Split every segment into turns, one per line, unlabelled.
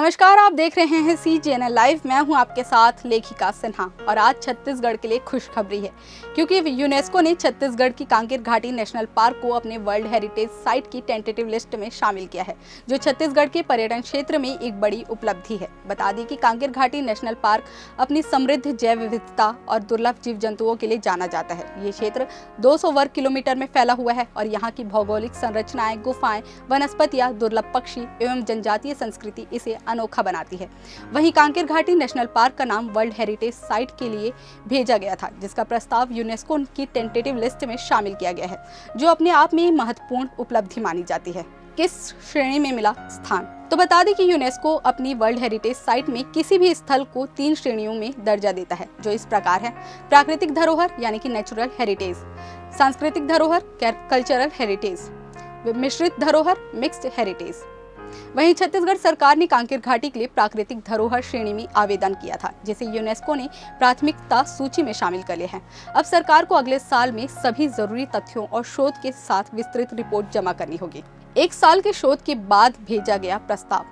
नमस्कार, आप देख रहे हैं CGNL लाइव। मैं हूं आपके साथ लेखिका सिन्हा और आज छत्तीसगढ़ के लिए खुशखबरी है क्योंकि यूनेस्को ने छत्तीसगढ़ की कांकेर घाटी नेशनल पार्क को अपने वर्ल्ड हेरिटेज साइट की टेंटेटिव लिस्ट में शामिल किया है, जो छत्तीसगढ़ के पर्यटन क्षेत्र में एक बड़ी उपलब्धि है। बता दें कि कांकेर घाटी नेशनल पार्क अपनी समृद्ध जैव विविधता और दुर्लभ जीव जंतुओं के लिए जाना जाता है। ये क्षेत्र 200 वर्ग किलोमीटर में फैला हुआ है और यहाँ की भौगोलिक संरचनाएं, गुफाएं, वनस्पतियां, दुर्लभ पक्षी एवं जनजातीय संस्कृति इसे अनोखा बनाती है। वहीं कांकेर घाटी नेशनल पार्क का नाम वर्ल्ड हेरिटेज साइट के लिए भेजा गया था, जिसका प्रस्ताव यूनेस्को की टेंटेटिव लिस्ट में शामिल किया गया है, जो अपने आप में महत्वपूर्ण उपलब्धि मानी जाती है। किस श्रेणी में मिला स्थान? तो बता दें कि यूनेस्को अपनी वर्ल्ड हेरिटेज साइट में किसी भी स्थल को 3 श्रेणियों में दर्जा देता है, जो इस प्रकार है: प्राकृतिक धरोहर यानी कि नेचुरल हेरिटेज, सांस्कृतिक धरोहर कल्चरल हेरिटेज, मिश्रित धरोहर मिक्स्ड हेरिटेज। वहीं छत्तीसगढ़ सरकार ने कांकेर घाटी के लिए प्राकृतिक धरोहर श्रेणी में आवेदन किया था, जिसे यूनेस्को ने प्राथमिकता सूची में शामिल कर लिया है। अब सरकार को अगले साल में सभी जरूरी तथ्यों और शोध के साथ विस्तृत रिपोर्ट जमा करनी होगी। 1 साल के शोध के बाद भेजा गया प्रस्ताव।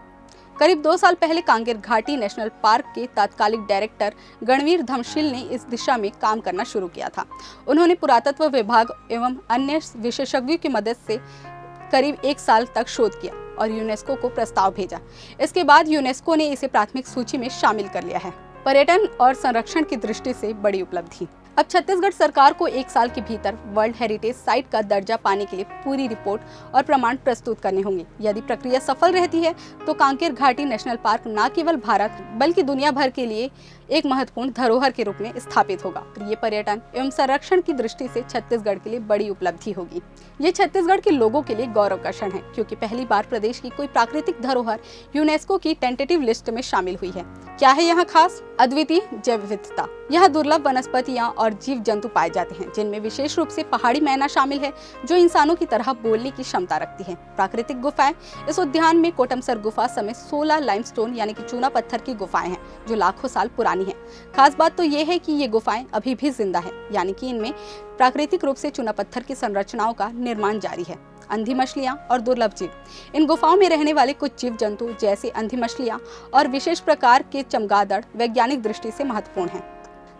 करीब 2 साल पहले कांकेर घाटी नेशनल पार्क के तत्कालिक डायरेक्टर गणवीर धमशील ने इस दिशा में काम करना शुरू किया था। उन्होंने पुरातत्व विभाग एवं अन्य विशेषज्ञों की मदद से करीब 1 साल तक शोध किया और यूनेस्को को प्रस्ताव भेजा। इसके बाद यूनेस्को ने इसे प्राथमिक सूची में शामिल कर लिया है। पर्यटन और संरक्षण की दृष्टि से बड़ी उपलब्धि। अब छत्तीसगढ़ सरकार को 1 साल के भीतर वर्ल्ड हेरिटेज साइट का दर्जा पाने के लिए पूरी रिपोर्ट और प्रमाण प्रस्तुत करने होंगे। यदि प्रक्रिया सफल रहती है तो कांकेर घाटी नेशनल पार्क न केवल भारत बल्कि दुनिया भर के लिए एक महत्वपूर्ण धरोहर के रूप में स्थापित होगा। ये पर्यटन एवं संरक्षण की दृष्टि से छत्तीसगढ़ के लिए बड़ी उपलब्धि होगी। ये छत्तीसगढ़ के लोगों के लिए गौरव का क्षण है, क्योंकि पहली बार प्रदेश की कोई प्राकृतिक धरोहर यूनेस्को की टेंटेटिव लिस्ट में शामिल हुई है। क्या है यहाँ खास? अद्वितीय जैव विविधता। यहाँ दुर्लभ वनस्पतियाँ और जीव जंतु पाए जाते हैं, जिनमें विशेष रूप से पहाड़ी मैना शामिल है, जो इंसानों की तरह बोलने की क्षमता रखती है। प्राकृतिक गुफाएं। इस उद्यान में कोटमसर गुफा समेत 16 लाइमस्टोन यानी कि चूना पत्थर की गुफाएं हैं, जो लाखों साल पुरानी है। खास बात तो ये है कि ये गुफाएं अभी भी जिंदा है, यानी कि इनमें प्राकृतिक रूप से चूना पत्थर की संरचनाओं का निर्माण जारी है। अंधी मछलियां और दुर्लभ जीव। इन गुफाओं में रहने वाले कुछ जीव जंतु जैसे अंधी मछलियां और विशेष प्रकार के चमगादड़ वैज्ञानिक दृष्टि से महत्वपूर्ण हैं।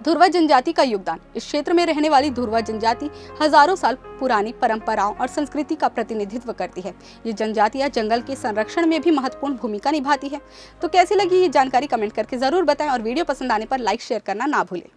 धुरवा जनजाति का योगदान। इस क्षेत्र में रहने वाली धुरवा जनजाति हजारों साल पुरानी परंपराओं और संस्कृति का प्रतिनिधित्व करती है। ये जनजातियां जंगल के संरक्षण में भी महत्वपूर्ण भूमिका निभाती है। तो कैसी लगी ये जानकारी कमेंट करके जरूर बताएं और वीडियो पसंद आने पर लाइक शेयर करना ना भूलें।